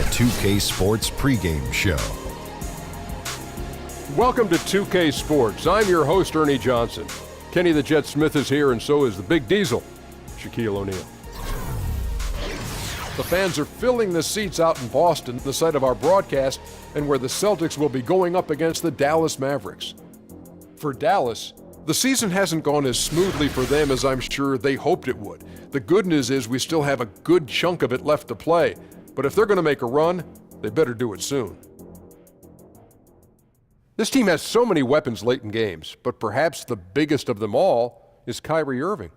the 2K Sports pregame show. Welcome to 2K Sports. I'm your host, Ernie Johnson. Kenny the Jet Smith is here, and so is the Big Diesel, Shaquille O'Neal. The fans are filling the seats out in Boston, the site of our broadcast, and where the Celtics will be going up against the Dallas Mavericks. For Dallas, the season hasn't gone as smoothly for them as I'm sure they hoped it would. The good news is we still have a good chunk of it left to play, but if they're going to make a run, they better do it soon. This team has so many weapons late in games, but perhaps the biggest of them all is Kyrie Irving.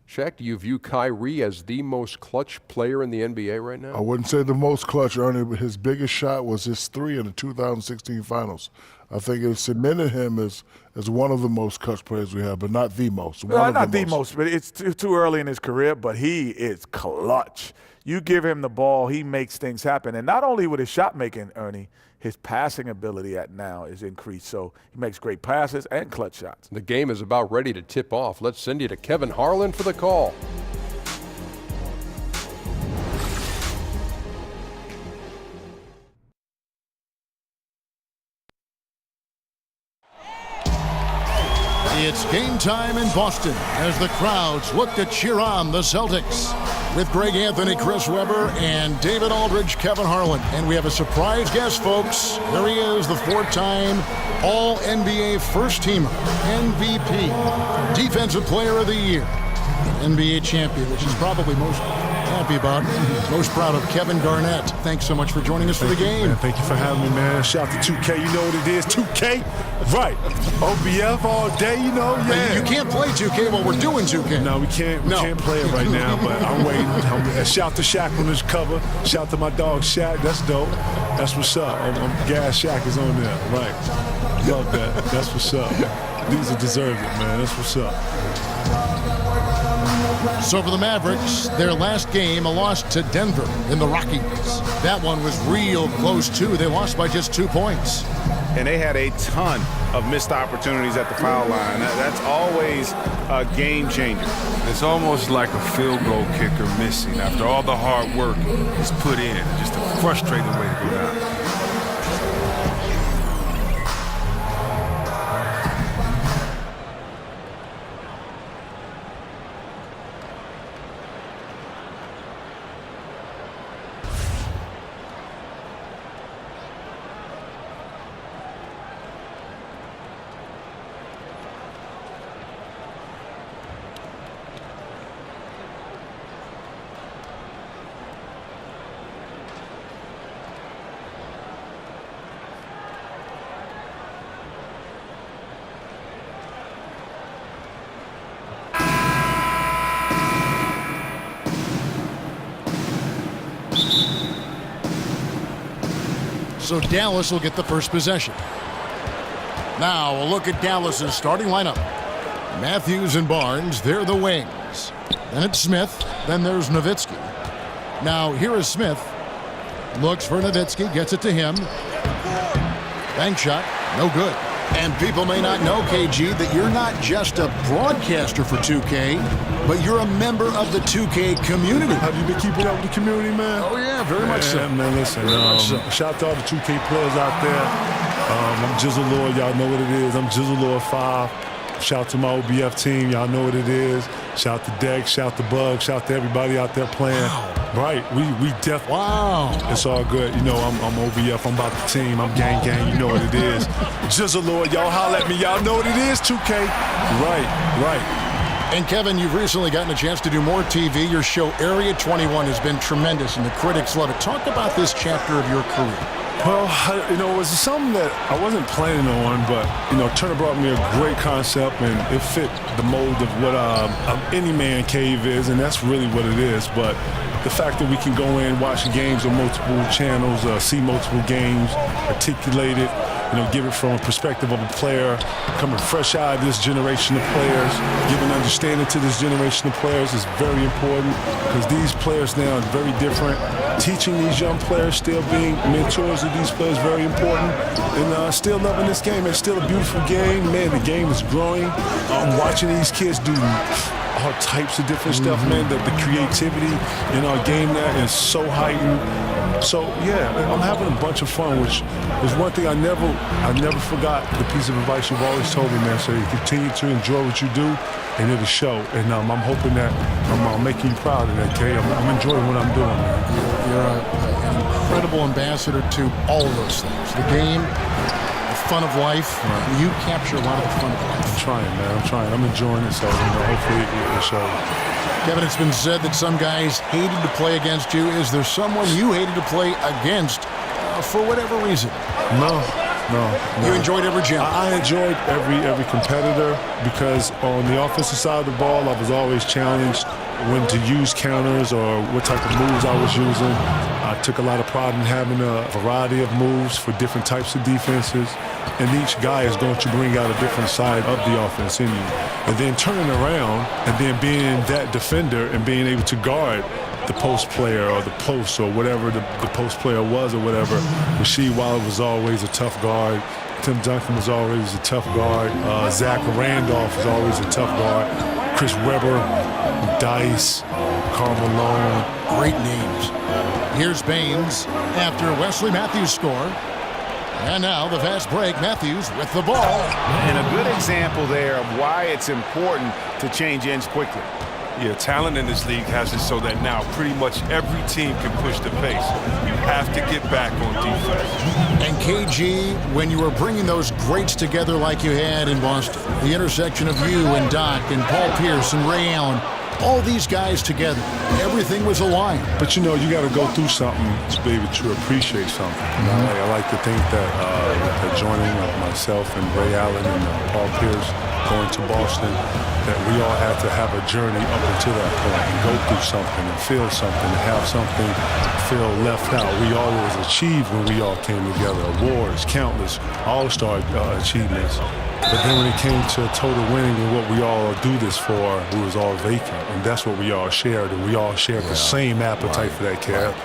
Shaq, do you view Kyrie as the most clutch player in the NBA right now? I wouldn't say the most clutch, Ernie, but his biggest shot was his three in the 2016 finals. I think it cemented him as one of the most clutch players we have, but not the most. Not the most, but it's too early in his career, but he is clutch. You give him the ball, he makes things happen. And not only with his shot making, Ernie, his passing ability at now is increased. So he makes great passes and clutch shots. The game is about ready to tip off. Let's send you to Kevin Harlan for the call. It's game time in Boston as the crowds look to cheer on the Celtics. With Greg Anthony, Chris Webber, and David Aldridge, Kevin Harlan. And we have a surprise guest, folks. Here he is, the four-time All-NBA first-teamer, MVP, Defensive Player of the Year, NBA champion, which is probably most happy about, most proud of, Kevin Garnett. Thanks so much for joining us for the game. Man. Thank you for having me, man. Shout out to 2K. You know what it is, 2K? Right. OBF all day, you know? Yeah. You can't play 2K while we're doing 2K. No, we can't play it right now, but I'm waiting. Shout to Shaq on this cover. Shout to my dog, Shaq. That's dope. That's what's up. Gas Shaq is on there. Right. Love that. That's what's up. These are deserved it, man. That's what's up. So for the Mavericks, their last game, a loss to Denver in the Rockies. That one was real close, too. They lost by just 2 points. And they had a ton of missed opportunities at the foul line. That's always a game changer. It's almost like a field goal kicker missing after all the hard work he's put in. Just a frustrating way to go down. So Dallas will get the first possession. Now a look at Dallas's starting lineup. Matthews and Barnes, they're the wings. Then it's Smith, then there's Nowitzki. Now here is Smith. Looks for Nowitzki, gets it to him. Bank shot, no good. And people may not know, KG, that you're not just a broadcaster for 2K, but you're a member of the 2K community. Have you been keeping up with the community, man? Oh, yeah, very much so. Man, listen, shout out to all the 2K players out there. I'm Jizzle Lord. Y'all know what it is. I'm Jizzle Lord 5. Shout out to my OBF team. Y'all know what it is. Shout out to Dex. Shout out to Bug. Shout out to everybody out there playing. Wow. Right. We definitely. Wow. It's all good. You know, I'm OBF. I'm about the team. I'm gang. You know what it is. Jizzle Lord. Y'all holler at me. Y'all know what it is, 2K. Right. And Kevin, you've recently gotten a chance to do more TV. Your show Area 21 has been tremendous, and the critics love it. Talk about this chapter of your career. Well, it was something that I wasn't planning on, but, Turner brought me a great concept, and it fit the mold of what any man cave is, and that's really what it is. But the fact that we can go in, watch games on multiple channels, see multiple games, articulate it, give it from a perspective of a player, coming fresh out of this generation of players, giving understanding to this generation of players is very important because these players now are very different. Teaching these young players, still being mentors of these players, very important. And still loving this game. It's still a beautiful game. Man, the game is growing. I'm watching these kids do all types of different stuff, man. The creativity in our game now is so heightened. So yeah, I'm having a bunch of fun, which is one thing I never forgot. The piece of advice you've always told me, man. So you continue to enjoy what you do, and it'll show. And I'm hoping that I'm making you proud of that, Kay. I'm enjoying what I'm doing, man. You're an incredible ambassador to all of those things. The game, the fun of life. Right. You capture a lot of the fun of life. I'm trying, man. I'm trying. I'm enjoying it, so hopefully it shows. Kevin, it's been said that some guys hated to play against you. Is there someone you hated to play against for whatever reason? No. You enjoyed every jump? I enjoyed every competitor because on the offensive side of the ball, I was always challenged when to use counters or what type of moves I was using. I took a lot of pride in having a variety of moves for different types of defenses. And each guy is going to bring out a different side of the offense in you. And then turning around and then being that defender and being able to guard the post player or the post or whatever the post player was or whatever. Rasheed Wallace was always a tough guard. Tim Duncan was always a tough guard. Zach Randolph was always a tough guard. Chris Webber, Dice, Karl Malone. Great names. Here's Baines after Wesley Matthews' score. And now the fast break. Matthews with the ball. And a good example there of why it's important to change ends quickly. Yeah, talent in this league has it so that now pretty much every team can push the pace. You have to get back on defense. And KG, when you were bringing those greats together like you had in Boston, the intersection of you and Doc and Paul Pierce and Ray Allen, all these guys together, everything was aligned. But you know, you got to go through something to be able to appreciate something. I like to think that the joining of myself and Ray Allen and Paul Pierce going to Boston, that we all had to have a journey up until that point and go through something and feel something and have something feel left out. We always achieved when we all came together. Awards, countless all-star achievements. But then when it came to total winning and what we all do this for, we was all vacant. And that's what we all shared. And we all shared the same appetite for that cat.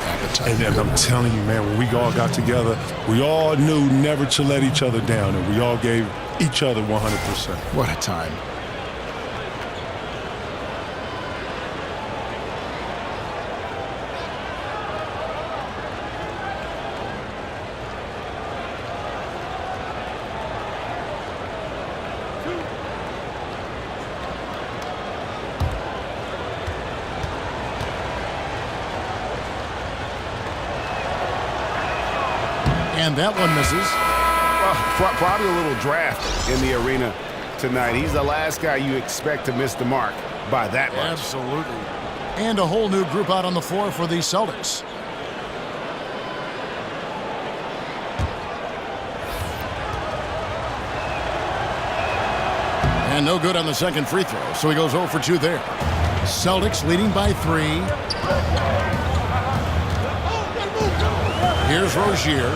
And I'm telling you, man, when we all got together, we all knew never to let each other down. And we all gave each other 100%. What a time. And that one misses. Probably a little draft in the arena tonight. He's the last guy you expect to miss the mark by that much. Absolutely. And a whole new group out on the floor for the Celtics. And no good on the second free throw, so he goes 0 for 2 there. Celtics leading by 3. Here's Rozier.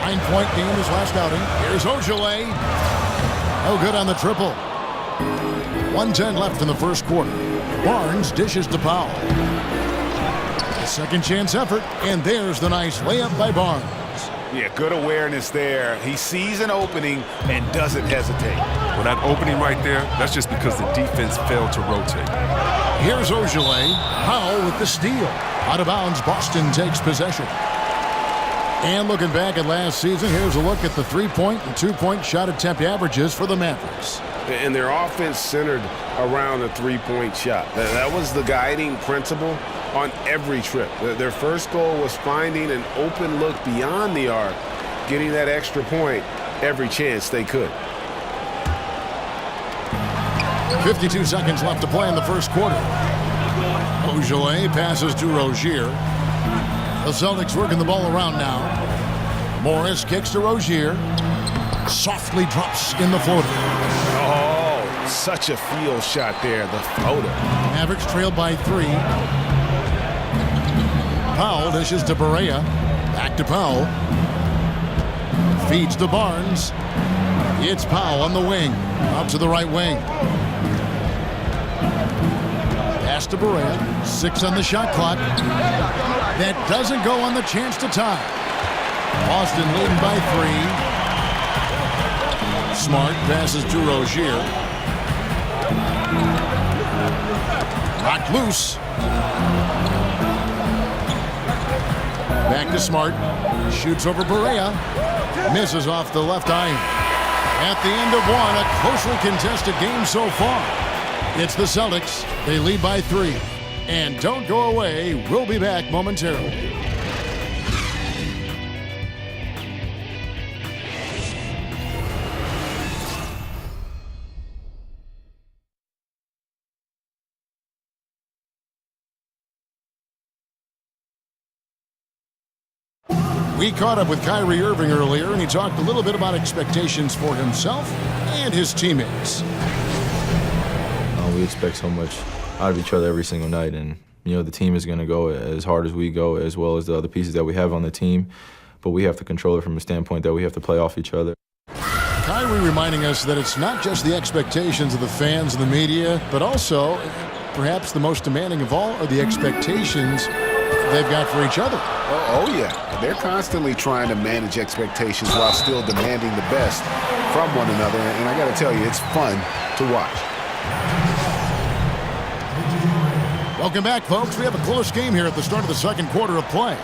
9-point game his last outing. Here's Ojale. No good on the triple. 1:10 left in the first quarter. Barnes dishes to Powell. Second chance effort, and there's the nice layup by Barnes. Yeah, good awareness there. He sees an opening and doesn't hesitate. Well, that opening right there, that's just because the defense failed to rotate. Here's Ojale. Powell with the steal. Out of bounds, Boston takes possession. And looking back at last season, here's a look at the 3-point and 2-point shot attempt averages for the Mavericks. And their offense centered around a 3-point shot. That was the guiding principle on every trip. Their first goal was finding an open look beyond the arc, getting that extra point every chance they could. 52 seconds left to play in the first quarter. Ojale passes to Rozier. The Celtics working the ball around now. Morris kicks to Rozier. Softly drops in the floater. Oh, such a field shot there, the floater. Mavericks trailed by 3. Powell dishes to Barea. Back to Powell. Feeds to Barnes. It's Powell on the wing. Out to the right wing. Pass to Barea. 6 on the shot clock. That doesn't go on the chance to tie. Boston leading by 3. Smart passes to Rozier. Knocked loose. Back to Smart. Shoots over Barea. Misses off the left iron. At the end of one, a closely contested game so far. It's the Celtics. They lead by 3. And don't go away. We'll be back momentarily. We caught up with Kyrie Irving earlier, and he talked a little bit about expectations for himself and his teammates. We expect so much out of each other every single night, and the team is going to go as hard as we go, as well as the other pieces that we have on the team. But we have to control it from a standpoint that we have to play off each other. Kyrie reminding us that it's not just the expectations of the fans and the media, but also, perhaps the most demanding of all, are the expectations they've got for each other. Oh, yeah. They're constantly trying to manage expectations while still demanding the best from one another. And I got to tell you, it's fun to watch. Welcome back, folks. We have a close game here at the start of the second quarter of play.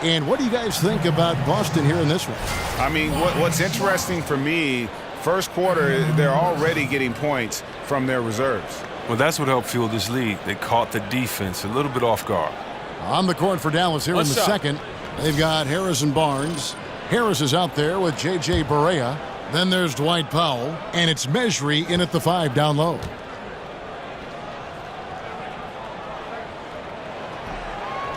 And what do you guys think about Boston here in this one? I mean, what's interesting for me, first quarter, they're already getting points from their reserves. Well, that's what helped fuel this lead. They caught the defense a little bit off guard. On the court for Dallas here in the second, they've got Harris and Barnes. Harris is out there with J.J. Barea. Then there's Dwight Powell, and it's Mejri in at the 5 down low.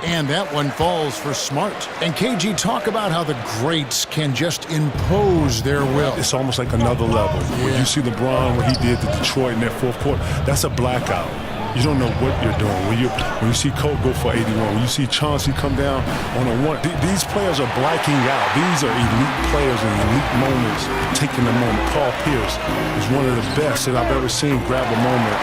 And that one falls for Smart. And KG, talk about how the greats can just impose their will. It's almost like another level. Yeah. When you see LeBron, what he did to Detroit in that fourth quarter, that's a blackout. You don't know what you're doing. When you see Cole go for 81, when you see Chauncey come down on a 1, these players are blacking out. These are elite players in elite moments, taking the moment. Paul Pierce is one of the best that I've ever seen grab a moment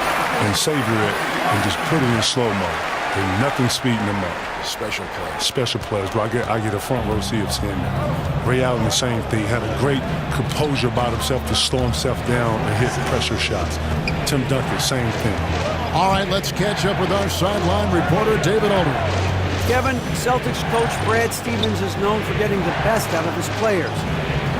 and savor it and just put it in slow-mo. There's nothing speeding them up. Special players. Special players, but I get a front row seat of seeing that. Ray Allen, the same thing. Had a great composure about himself to slow himself down and hit pressure shots. Tim Duncan, same thing. All right, let's catch up with our sideline reporter, David Aldridge. Kevin, Celtics coach Brad Stevens is known for getting the best out of his players.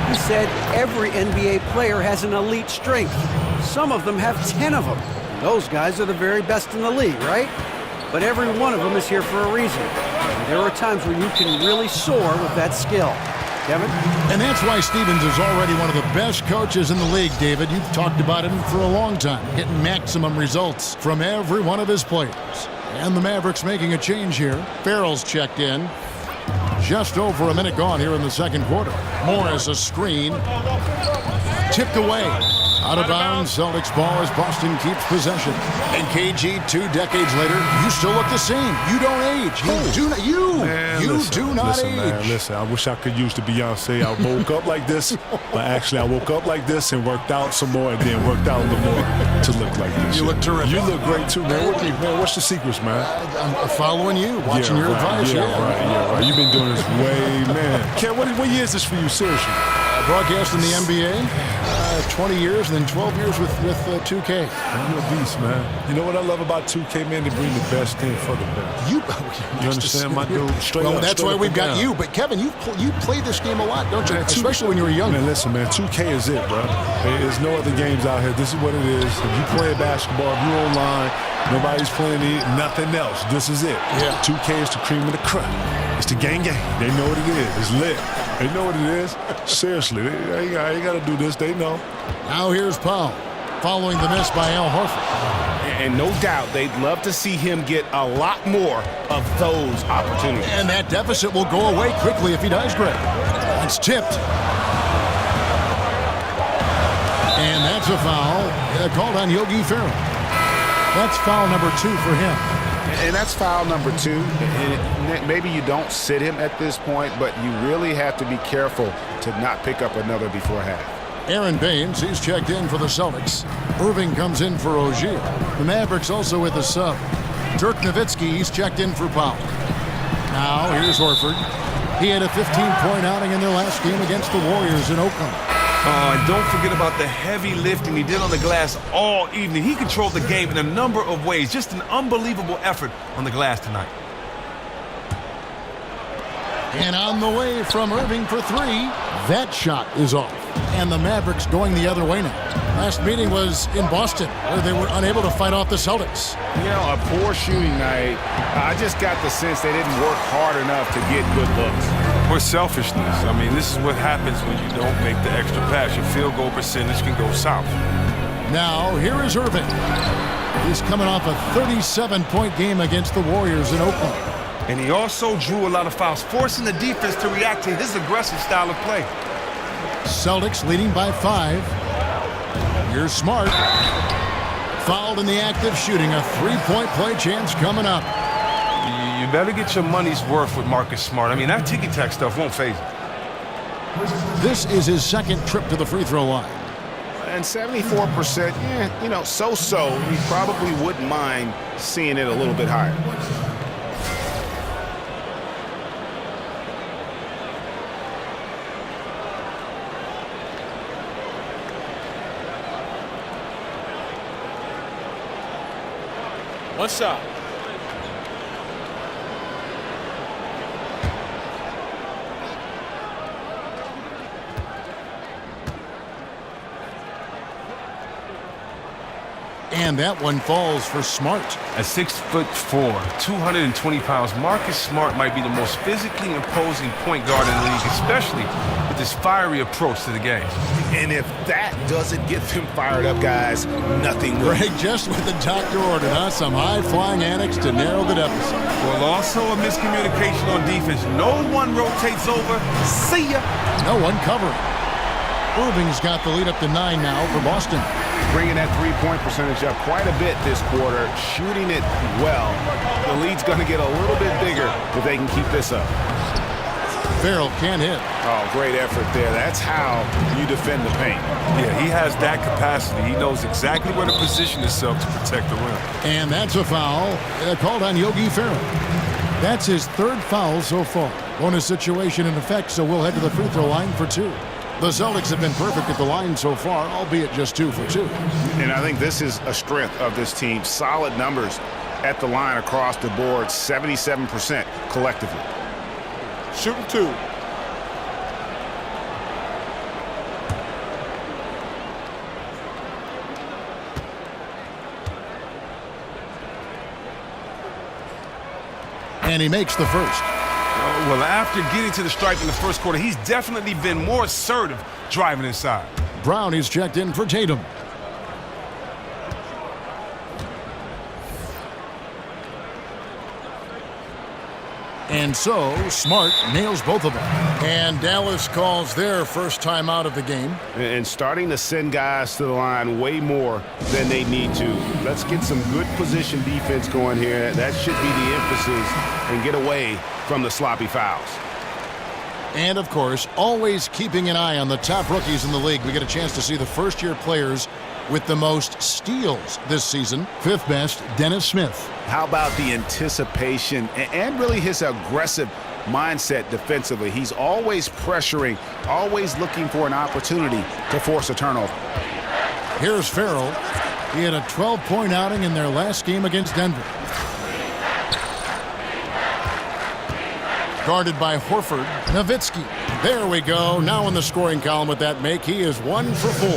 He said every NBA player has an elite strength. Some of them have 10 of them. Those guys are the very best in the league, right? But every one of them is here for a reason. And there are times when you can really soar with that skill. Kevin? And that's why Stevens is already one of the best coaches in the league, David. You've talked about him for a long time, getting maximum results from every one of his players. And the Mavericks making a change here. Farrell's checked in. Just over a minute gone here in the second quarter. Morris, a screen. Tipped away. Out of bounds, Celtics ball as Boston keeps possession. And KG, 2 decades later, you still look the same. You don't age. You do not age. Man, listen, I wish I could use the Beyonce. I woke up like this, but actually I woke up like this and worked out some more and then worked out a little more to look like this. You look terrific. You look great too, man. What's the secrets, man? I'm following you, watching your advice. Yeah, right. You've been doing this way, man. Ken, what year is this for you, seriously? Broadcast in the NBA, 20 years and then 12 years with 2K. You're a beast, man. You know what I love about 2K, man? They bring the best in for the best. You understand, my dude? Straight up. That's why we've got you. But Kevin, you played this game a lot, don't you? Man, especially when you were young. Man, listen, man. 2K is it, bro. There's no other games out here. This is what it is. If you play basketball, if you're online, nobody's playing nothing else. This is it. Yeah. 2K is the cream of the crop. It's the gang. They know what it is. It's lit. They know what it is. Seriously, they ain't got to do this. They know. Now here's Powell, following the miss by Al Horford. And no doubt they'd love to see him get a lot more of those opportunities. And that deficit will go away quickly if he does, Greg. It's tipped. And that's a foul called on Yogi Ferrell. That's foul number 2 for him. And that's foul number 2. And maybe you don't sit him at this point, but you really have to be careful to not pick up another before half. Aaron Baines, he's checked in for the Celtics. Irving comes in for Ogier. The Mavericks also with a sub. Dirk Nowitzki, he's checked in for Powell. Now here's Horford. He had a 15-point outing in their last game against the Warriors in Oakland. And don't forget about the heavy lifting he did on the glass all evening. He controlled the game in a number of ways. Just an unbelievable effort on the glass tonight. And on the way from Irving for three. That shot is off. And the Mavericks going the other way now. Last meeting was in Boston, where they were unable to fight off the Celtics. You know, a poor shooting night. I just got the sense they didn't work hard enough to get good looks. Or selfishness. I mean, this is what happens when you don't make the extra pass. Your field goal percentage can go south. Now, here is Irving. He's coming off a 37-point game against the Warriors in Oakland. And he also drew a lot of fouls, forcing the defense to react to his aggressive style of play. Celtics leading by 5. Here's Smart. Fouled in the act of shooting. A three-point play chance coming up. You better get your money's worth with Marcus Smart. I mean, that ticky-tack stuff won't phase him. This is his second trip to the free throw line. And 74%, you know, so-so. We probably wouldn't mind seeing it a little bit higher. One shot. And that one falls for Smart. At 6'4", 220 pounds, Marcus Smart might be the most physically imposing point guard in the league, especially with his fiery approach to the game. And if that doesn't get them fired up, guys, nothing will. Greg, just what the doctor ordered, huh? Some high-flying antics to narrow the deficit. Well, also a miscommunication on defense. No one rotates over. See ya. No one covering. Irving's got the lead up to 9 now for Boston. Bringing that three-point percentage up quite a bit this quarter, shooting it well. The lead's going to get a little bit bigger if they can keep this up. Farrell can't hit. Oh, great effort there. That's how you defend the paint. Yeah, he has that capacity. He knows exactly where to position himself to protect the rim. And that's a foul called on Yogi Ferrell. That's his third foul so far. Bonus situation in effect, so we'll head to the free throw line for 2. The Celtics have been perfect at the line so far, albeit just 2 for 2. And I think this is a strength of this team. Solid numbers at the line across the board, 77% collectively. Shooting 2. And he makes the first. Well, after getting to the stripe in the first quarter, he's definitely been more assertive driving inside. Brown is checked in for Tatum. And so, Smart nails both of them. And Dallas calls their first time out of the game. And starting to send guys to the line way more than they need to. Let's get some good position defense going here. That should be the emphasis, and get away from the sloppy fouls. And, of course, always keeping an eye on the top rookies in the league. We get a chance to see the first-year players with the most steals this season. 5th best, Dennis Smith. How about the anticipation and really his aggressive mindset defensively? He's always pressuring, always looking for an opportunity to force a turnover. Here's Farrell. He had a 12-point outing in their last game against Denver. Guarded by Horford. Nowitzki. There we go. Now in the scoring column with that make, he is 1 for 4.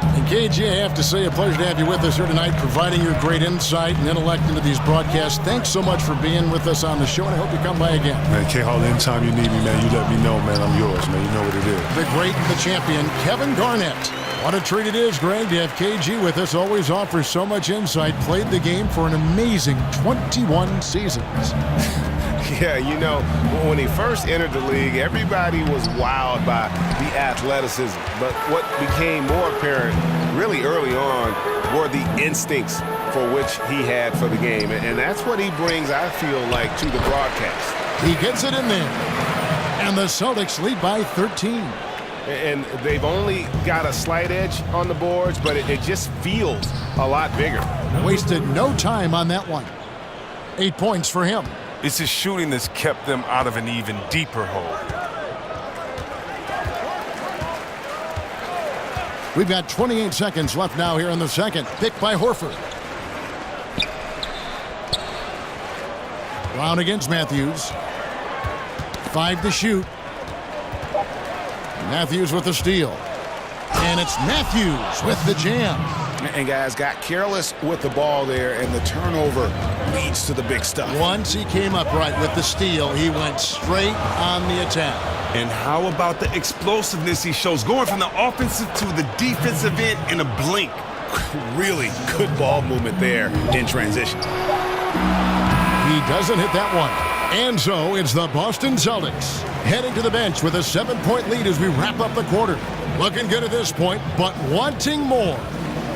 And KG, I have to say, a pleasure to have you with us here tonight, providing your great insight and intellect into these broadcasts. Thanks so much for being with us on the show, and I hope you come by again. Man, K-Hall, anytime you need me, man, you let me know, man. I'm yours, man. You know what it is. The great, the champion, Kevin Garnett. What a treat it is, Greg, to have KG with us. Always offers so much insight. Played the game for an amazing 21 seasons. Yeah, you know, when he first entered the league, everybody was wowed by the athleticism. But what became more apparent really early on were the instincts for which he had for the game. And that's what he brings, I feel like, to the broadcast. He gets it in there. And the Celtics lead by 13. And they've only got a slight edge on the boards, but it just feels a lot bigger. Wasted no time on that one. 8 points for him. It's his shooting that's kept them out of an even deeper hole. We've got 28 seconds left now here in the second. Picked by Horford. Brown against Matthews. 5 to shoot. Matthews with the steal. And it's Matthews with the jam. And guys got careless with the ball there, and the turnover leads to the big stuff. Once he came up right with the steal, he went straight on the attack. And how about the explosiveness he shows, going from the offensive to the defensive end in a blink? Really good ball movement there in transition. He doesn't hit that one. And so it's the Boston Celtics heading to the bench with a 7-point lead as we wrap up the quarter. Looking good at this point, but wanting more.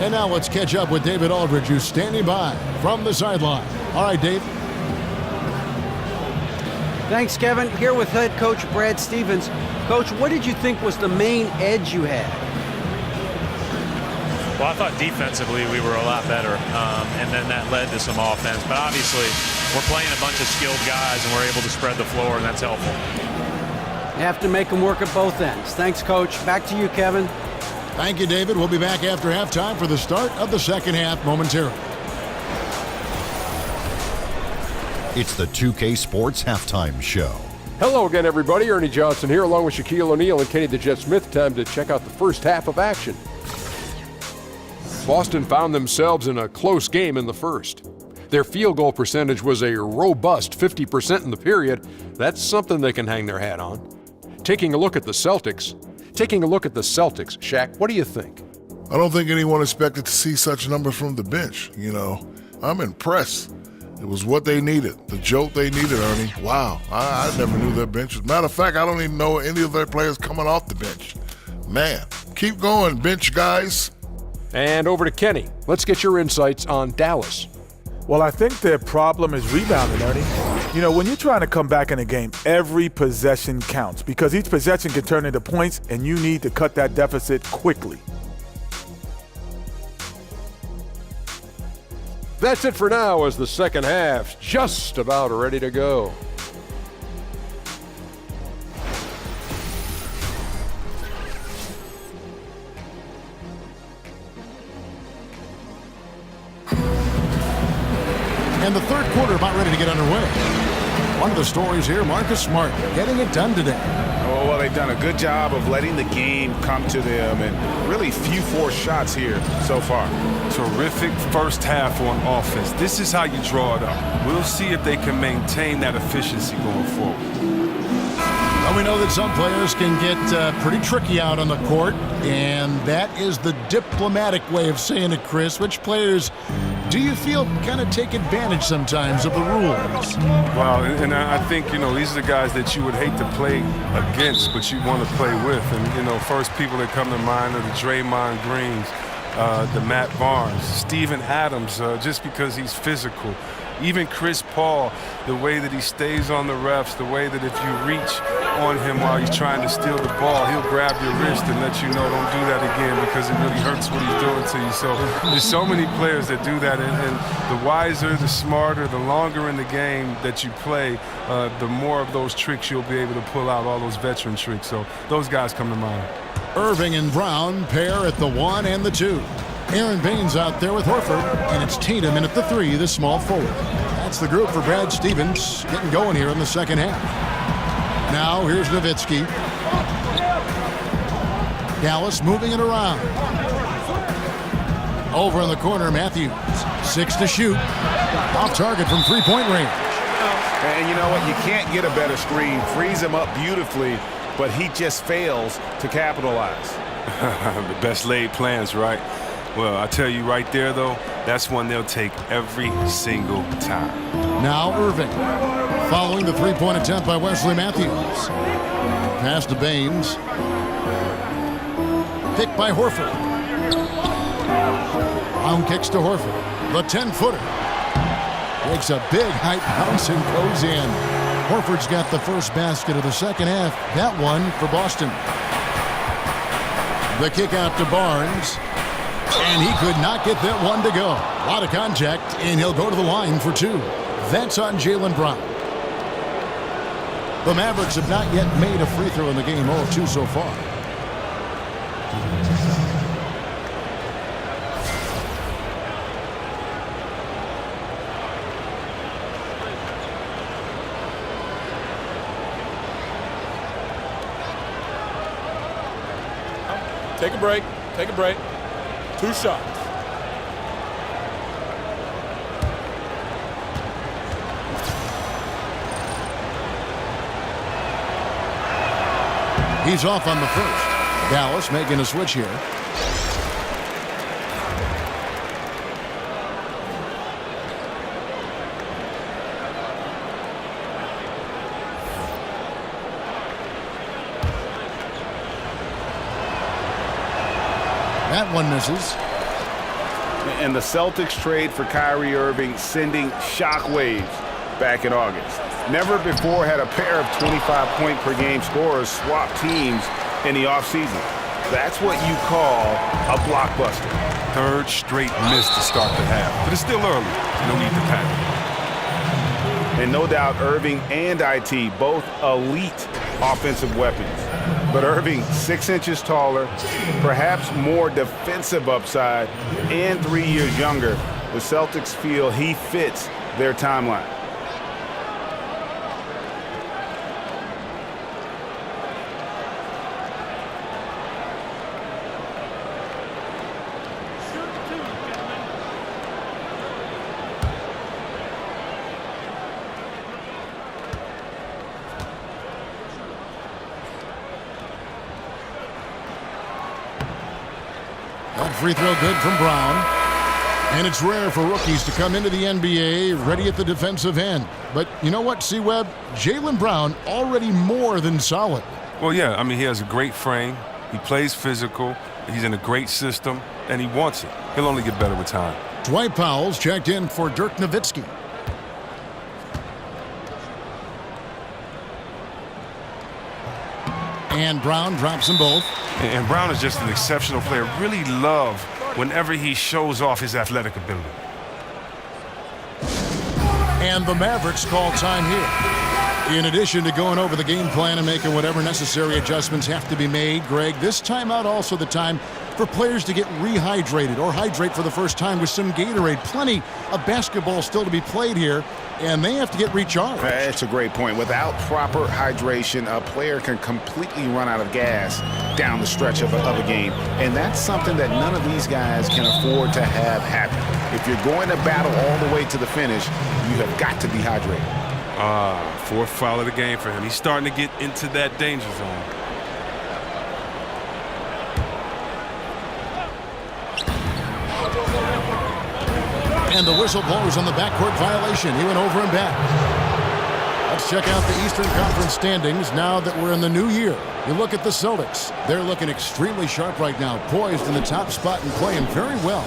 And now let's catch up with David Aldridge, who's standing by from the sideline. All right, Dave. Thanks, Kevin. Here with head coach Brad Stevens. Coach, what did you think was the main edge you had? Well, I thought defensively we were a lot better, and then that led to some offense. But obviously, we're playing a bunch of skilled guys, and we're able to spread the floor, and that's helpful. You have to make them work at both ends. Thanks, Coach. Back to you, Kevin. Thank you, David. We'll be back after halftime for the start of the second half momentarily. It's the 2K Sports Halftime Show. Hello again, everybody. Ernie Johnson here, along with Shaquille O'Neal and Kenny the Jet Smith. Time to check out the first half of action. Boston found themselves in a close game in the first. Their field goal percentage was a robust 50% in the period. That's something they can hang their hat on. Taking a look at the Celtics, Shaq, what do you think? I don't think anyone expected to see such numbers from the bench. You know, I'm impressed. It was what they needed, the jolt they needed, Ernie. Wow, I never knew their bench. As a matter of fact, I don't even know any of their players coming off the bench. Man, keep going, bench guys. And over to Kenny. Let's get your insights on Dallas. Well, I think their problem is rebounding, Ernie. You know, when you're trying to come back in a game, every possession counts because each possession can turn into points, and you need to cut that deficit quickly. That's it for now as the second half's just about ready to go. And the third quarter about ready to get underway. One of the stories here, Marcus Smart getting it done today. Oh, well, they've done a good job of letting the game come to them, and really few forced shots here so far. Terrific first half on offense. This is how you draw it up. We'll see if they can maintain that efficiency going forward. Well, we know that some players can get pretty tricky out on the court, and that is the diplomatic way of saying it, Chris. Which players do you feel kind of take advantage sometimes of the rules? Well, and I think, you know, these are the guys that you would hate to play against, but you want to play with. And, you know, first people that come to mind are the Draymond Greens, the Matt Barnes, Steven Adams, just because he's physical. Even Chris Paul, the way that he stays on the refs, the way that if you reach on him while he's trying to steal the ball, he'll grab your wrist and let you know don't do that again because it really hurts what he's doing to you. So there's so many players that do that, and the wiser, the smarter, the longer in the game that you play, the more of those tricks you'll be able to pull out, all those veteran tricks. So those guys come to mind. Irving and Brown pair at the 1 and the 2. Aaron Baines out there with Horford, and it's Tatum in at the 3, the small forward. That's the group for Brad Stevens getting going here in the second half. Now here's Nowitzki. Dallas moving it around. Over in the corner, Matthews. 6 to shoot. Off target from three-point range. And you know what? You can't get a better screen. Frees him up beautifully, but he just fails to capitalize. The best laid plans, right? Well, I tell you right there, though, that's one they'll take every single time. Now Irving, following the three-point attempt by Wesley Matthews. Pass to Baines. Picked by Horford. Brown kicks to Horford. The 10-footer. Takes a big height bounce and goes in. Horford's got the first basket of the second half. That one for Boston. The kick out to Barnes. And he could not get that one to go. A lot of contact, and he'll go to the line for 2. That's on Jaylen Brown. The Mavericks have not yet made a free throw in the game, 0 of 2 so far. Take a break. Take a break. 2 shots. He's off on the first. Dallas making a switch here. That one misses. And the Celtics trade for Kyrie Irving, sending shockwaves back in August. Never before had a pair of 25-point-per-game scorers swap teams in the offseason. That's what you call a blockbuster. 3rd straight miss to start the half. But it's still early. No need to panic. And no doubt Irving and IT, both elite offensive weapons. But Irving, 6 inches taller, perhaps more defensive upside, and 3 years younger. The Celtics feel he fits their timeline. Free throw good from Brown. And it's rare for rookies to come into the NBA ready at the defensive end. But you know what, C-Webb? Jaylen Brown already more than solid. Well, yeah, I mean, he has a great frame. He plays physical. He's in a great system, and he wants it. He'll only get better with time. Dwight Powell's checked in for Dirk Nowitzki. And Brown drops them both. And Brown is just an exceptional player. Really love whenever he shows off his athletic ability. And the Mavericks call time here. In addition to going over the game plan and making whatever necessary adjustments have to be made, Greg, this timeout also the time for players to get rehydrated or hydrate for the first time with some Gatorade. Plenty of basketball still to be played here, and they have to get recharged. That's a great point. Without proper hydration, a player can completely run out of gas down the stretch of a game. And that's something that none of these guys can afford to have happen. If you're going to battle all the way to the finish, you have got to be hydrated. 4th foul of the game for him. He's starting to get into that danger zone. And the whistle blows on the backcourt violation. He went over and back. Let's check out the Eastern Conference standings now that we're in the new year. You look at the Celtics. They're looking extremely sharp right now, poised in the top spot and playing very well.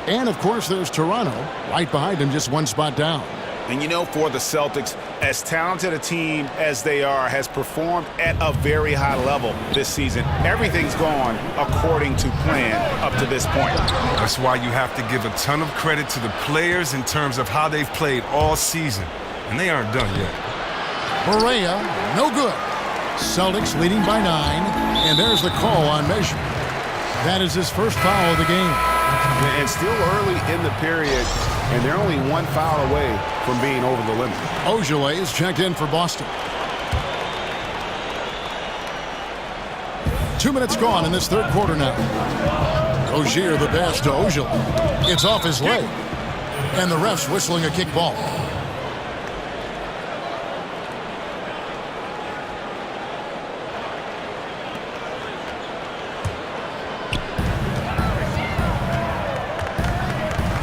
And, of course, there's Toronto right behind him, just 1 spot down. And you know, for the Celtics, as talented a team as they are, has performed at a very high level this season. Everything's gone according to plan up to this point. That's why you have to give a ton of credit to the players in terms of how they've played all season. And they aren't done yet. Correa, no good. Celtics leading by 9. And there's the call on measure. That is his first foul of the game. And still early in the period, and they're only 1 foul away from being over the limit. Ojale is checked in for Boston. 2 minutes gone in this 3rd quarter now. Rozier the pass to Ojale. It's off his leg. And the ref's whistling a kick ball.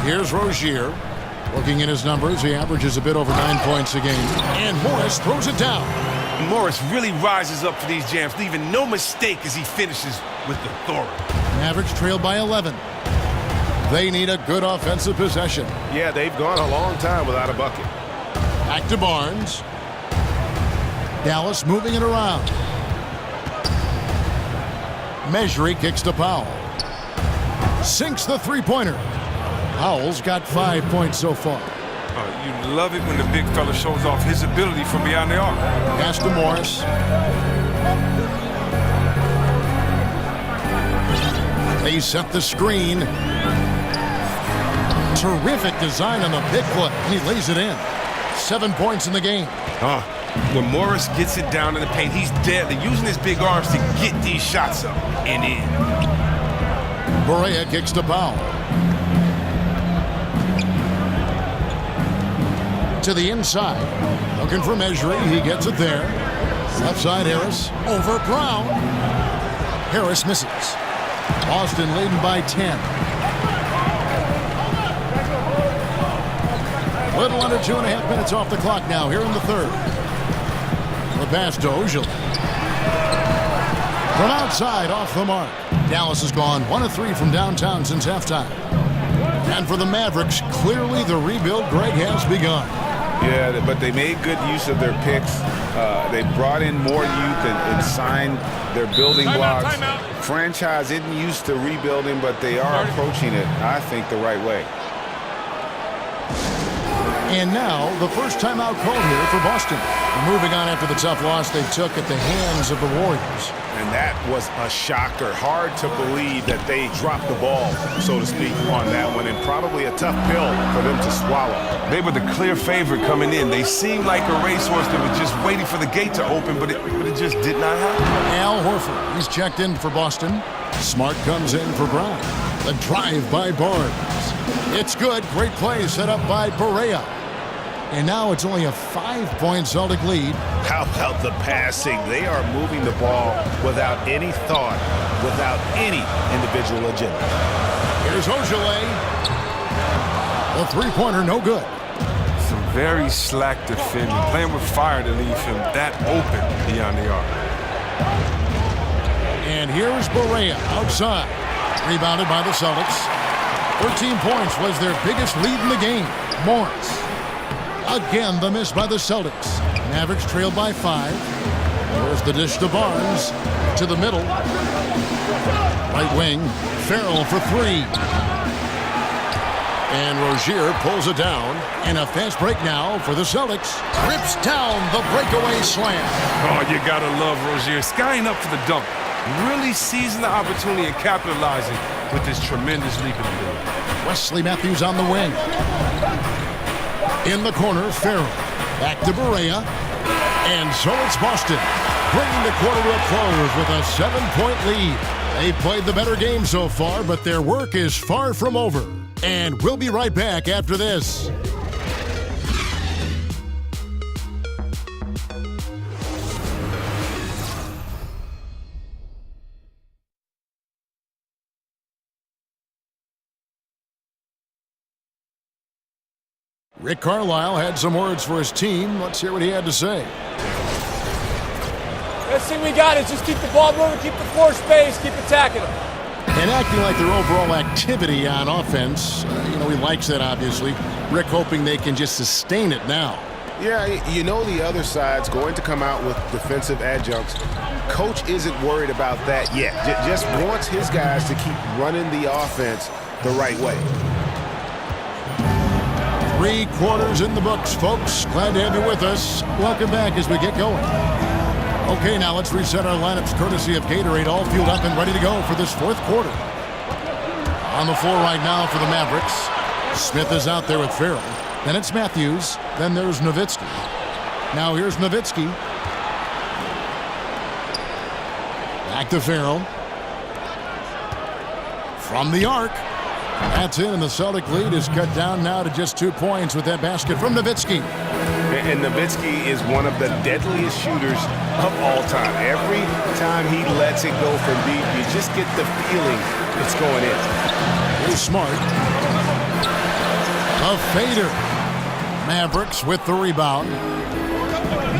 Here's Rozier. Looking at his numbers, he averages a bit over 9 points a game. And Morris throws it down. Morris really rises up for these jams, leaving no mistake as he finishes with authority. Mavericks trail by 11. They need a good offensive possession. Yeah, they've gone a long time without a bucket. Back to Barnes. Dallas moving it around. Measury kicks to Powell. Sinks the three-pointer. Powell's got 5 points so far. You love it when the big fella shows off his ability from beyond the arc. Pass to Morris. They set the screen. Terrific design on the pick play. He lays it in. 7 points in the game. When Morris gets it down in the paint, he's deadly, using his big arms to get these shots up and in. Barea kicks to foul. To the inside. Looking for Mejri. He gets it there. Left side Harris. Over Brown. Harris misses. Boston leading by 10. Little under 2.5 minutes off the clock now here in the third. The pass to Ojale. From outside, off the mark. Dallas has gone 1 of 3 from downtown since halftime. And for the Mavericks, clearly the rebuild, Greg, has begun. Yeah, but they made good use of their picks. They brought in more youth and signed their building blocks. Franchise isn't used to rebuilding, but they are approaching it, I think, the right way. And now, the first timeout called here for Boston. Moving on after the tough loss they took at the hands of the Warriors. And that was a shocker. Hard to believe that they dropped the ball, so to speak, on that one, and probably a tough pill for them to swallow. They were the clear favorite coming in. They seemed like a racehorse that was just waiting for the gate to open, but it just did not happen. Al Horford, he's checked in for Boston. Smart comes in for Brown. The drive by Barnes. It's good. Great play set up by Barea. And now it's only a 5-point Celtic lead. How about the passing? They are moving the ball without any thought, without any individual agenda. Here's Ojale. The three-pointer, no good. Some very slack defending, playing with fire to leave him that open beyond the arc. And here's Barea outside. Rebounded by the Celtics. 13 points was their biggest lead in the game. Morris. Again, the miss by the Celtics. Mavericks trailed by 5. There's the dish to Barnes. To the middle. Right wing. Farrell for 3. And Rozier pulls it down. And a fast break now for the Celtics. Rips down the breakaway slam. Oh, you gotta love Rozier. Skying up for the dunk. Really seizing the opportunity and capitalizing with this tremendous leaping ability. Wesley Matthews on the wing. In the corner, Farrell. Back to Barea. And so it's Boston, bringing the quarter to a close with a 7-point lead. They played the better game so far, but their work is far from over. And we'll be right back after this. Rick Carlisle had some words for his team. Let's hear what he had to say. Best thing we got is just keep the ball moving, keep the floor space, keep attacking them. And acting like their overall activity on offense, he likes that, obviously. Rick hoping they can just sustain it now. Yeah, the other side's going to come out with defensive adjuncts. Coach isn't worried about that yet. Just wants his guys to keep running the offense the right way. 3 quarters in the books, folks. Glad to have you with us. Welcome back as we get going. Okay, now let's reset our lineups courtesy of Gatorade, all fueled up and ready to go for this 4th quarter. On the floor right now for the Mavericks. Smith is out there with Farrell. Then it's Matthews. Then there's Nowitzki. Now here's Nowitzki. Back to Farrell. From the arc. That's in, and the Celtic lead is cut down now to just 2 points with that basket from Nowitzki. And Nowitzki is one of the deadliest shooters of all time. Every time he lets it go from deep, you just get the feeling it's going in. Here's Smart. A fader. Mavericks with the rebound.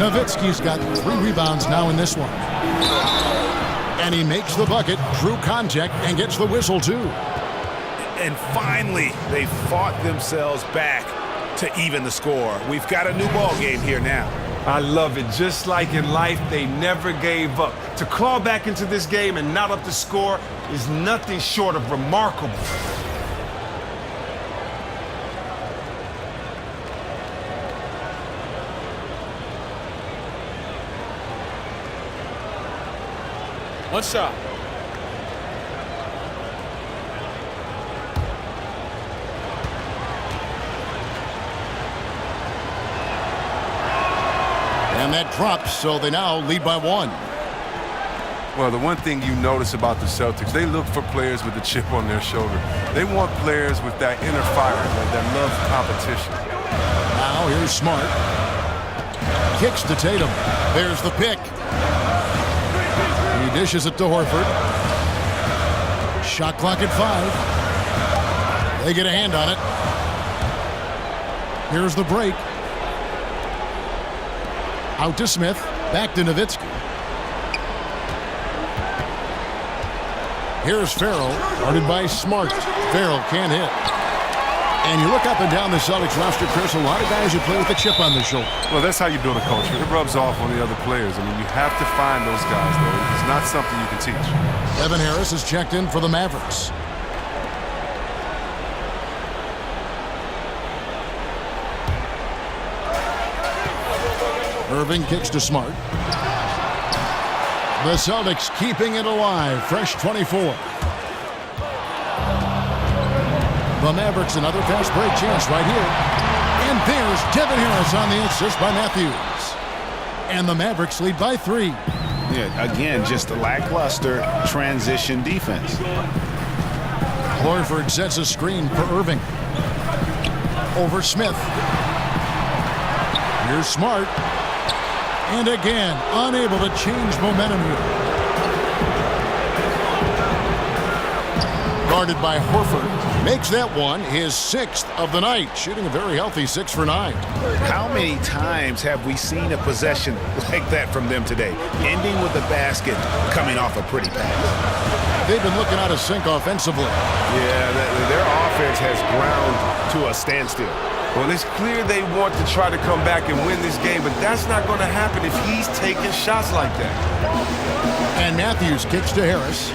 Nowitzki's got 3 rebounds now in this one. And he makes the bucket, true contact, and gets the whistle too. And finally, they fought themselves back to even the score. We've got a new ball game here now. I love it. Just like in life, they never gave up. To claw back into this game and not up the score is nothing short of remarkable. One shot. And that drops, so they now lead by 1. Well, the one thing you notice about the Celtics, they look for players with a chip on their shoulder. They want players with that inner fire, that love competition. Now here's Smart. Kicks to Tatum. There's the pick. He dishes it to Horford. Shot clock at 5. They get a hand on it. Here's the break. Out to Smith. Back to Nowitzki. Here's Farrell, guarded by Smart. Farrell can't hit. And you look up and down the Celtics roster, Chris, a lot of guys who play with a chip on their shoulder. Well, that's how you build a culture. It rubs off on the other players. I mean, you have to find those guys, though. It's not something you can teach. Evan Harris is checked in for the Mavericks. Irving kicks to Smart. The Celtics keeping it alive. Fresh 24. The Mavericks another fast break chance right here. And there's Devin Harris on the assist by Matthews. And the Mavericks lead by 3. Yeah, again, just a lackluster transition defense. Horford sets a screen for Irving. Over Smith. Here's Smart. And again, unable to change momentum here. Guarded by Horford. Makes that one his 6th of the night. Shooting a very healthy 6 for 9. How many times have we seen a possession like that from them today? Ending with a basket, coming off a pretty pass. They've been looking out of sync offensively. Yeah, their offense has ground to a standstill. Well, it's clear they want to try to come back and win this game, but that's not going to happen if he's taking shots like that. And Matthews kicks to Harris.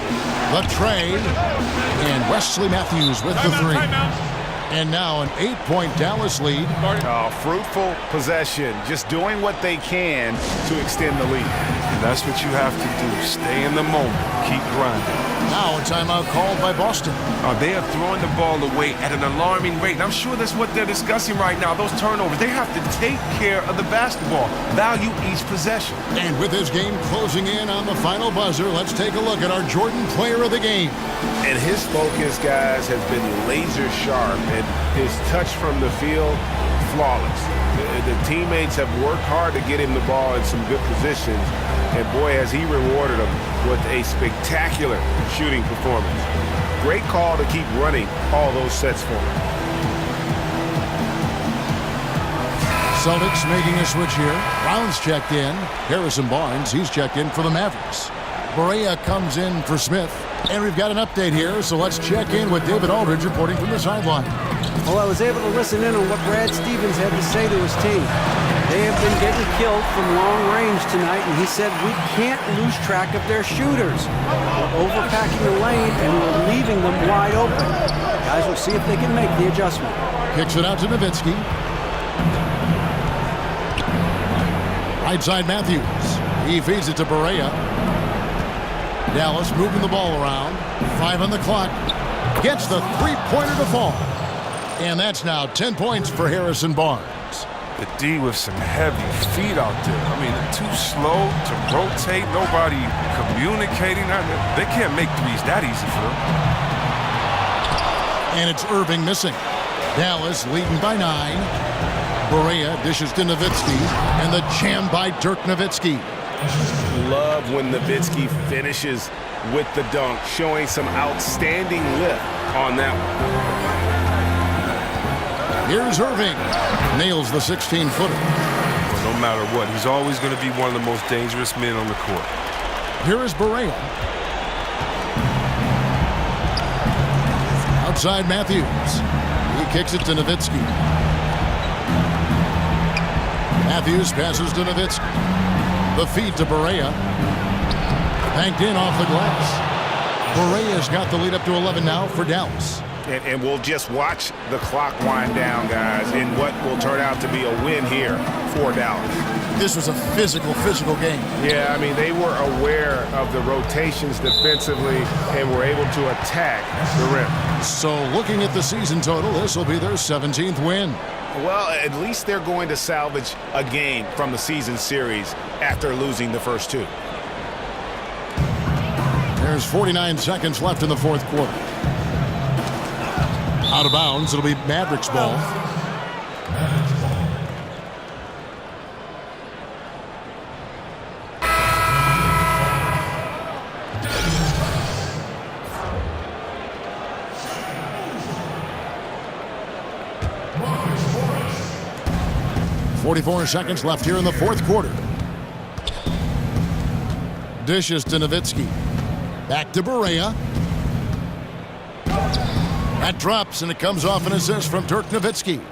The tray. And Wesley Matthews with the 3. And now an 8-point Dallas lead. Fruitful possession. Just doing what they can to extend the lead. And that's what you have to do. Stay in the moment. Keep grinding. Now a timeout called by Boston. They are throwing the ball away at an alarming rate. And I'm sure that's what they're discussing right now, those turnovers. They have to take care of the basketball, value each possession. And with this game closing in on the final buzzer, let's take a look at our Jordan player of the game. And his focus, guys, has been laser sharp. And his touch from the field, flawless. The teammates have worked hard to get him the ball in some good positions. And boy, has he rewarded them with a spectacular shooting performance. Great call to keep running all those sets for him. Celtics making a switch here. Brown's checked in. Harrison Barnes, he's checked in for the Mavericks. Barea comes in for Smith. And we've got an update here, so let's check in with David Aldridge reporting from the sideline. Well, I was able to listen in on what Brad Stevens had to say to his team. They have been getting killed from long range tonight, and he said, we can't lose track of their shooters. We're overpacking the lane, and we're leaving them wide open. Guys will see if they can make the adjustment. Kicks it out to Nowitzki. Right side Matthews. He feeds it to Barea. Dallas moving the ball around. 5 on the clock. Gets the three-pointer to fall. And that's now 10 points for Harrison Barnes. The D with some heavy feet out there. I mean, they're too slow to rotate. Nobody communicating. They can't make threes that easy for them. And it's Irving missing. Dallas leading by 9. Barea dishes to Nowitzki. And the jam by Dirk Nowitzki. Love when Nowitzki finishes with the dunk, showing some outstanding lift on that one. Here's Irving. Nails the 16-footer. Well, no matter what, he's always going to be one of the most dangerous men on the court. Here is Barea. Outside Matthews. He kicks it to Nowitzki. Matthews passes to Nowitzki. The feed to Barea. Banked in off the glass. Barea's got the lead up to 11 now for Dallas. And we'll just watch the clock wind down, guys, in what will turn out to be a win here for Dallas. This was a physical game. Yeah, I mean, they were aware of the rotations defensively and were able to attack the rim. So looking at the season total, this will be their 17th win. Well, at least they're going to salvage a game from the season series after losing the first 2. There's 49 seconds left in the fourth quarter. Out of bounds, it'll be Mavericks ball. .44 seconds left here in the fourth quarter. Dishes to Nowitzki. Back to Barea. That drops, and it comes off an assist from Dirk Nowitzki.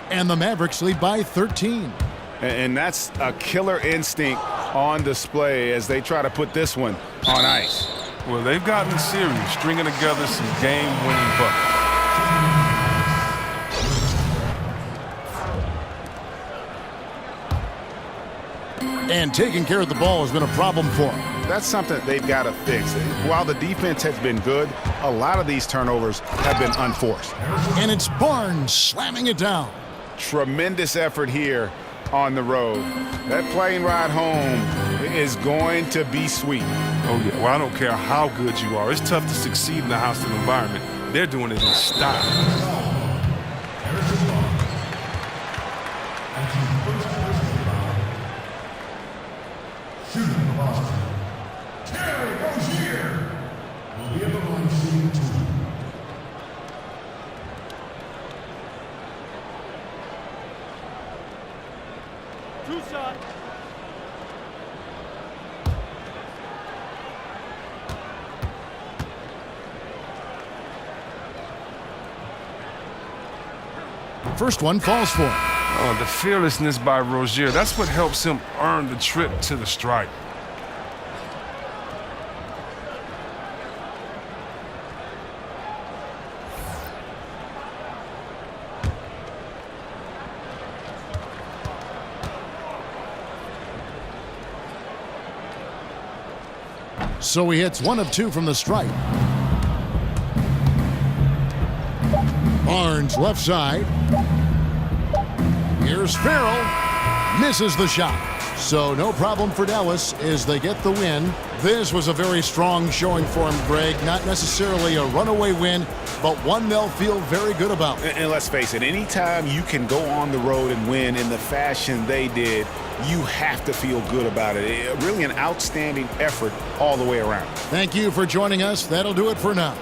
And the Mavericks lead by 13. And that's a killer instinct on display as they try to put this one on ice. Well, they've gotten serious, stringing together some game-winning buckets. And taking care of the ball has been a problem for them. That's something they've got to fix. While the defense has been good, a lot of these turnovers have been unforced. And it's Barnes slamming it down. Tremendous effort here on the road. That plane ride home is going to be sweet. Oh, yeah. Well, I don't care how good you are. It's tough to succeed in a hostile environment. They're doing it in style. First one falls for him. Oh, the fearlessness by Rozier. That's what helps him earn the trip to the stripe. So he hits 1 of 2 from the stripe. Barnes left side. Here's Farrell. Misses the shot. So no problem for Dallas as they get the win. This was a very strong showing for him, Greg. Not necessarily a runaway win, but one they'll feel very good about. And let's face it, anytime you can go on the road and win in the fashion they did, you have to feel good about it. Really an outstanding effort all the way around. Thank you for joining us. That'll do it for now.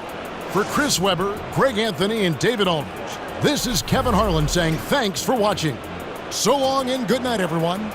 For Chris Webber, Greg Anthony, and David Aldridge, this is Kevin Harlan saying thanks for watching. So long and good night, everyone.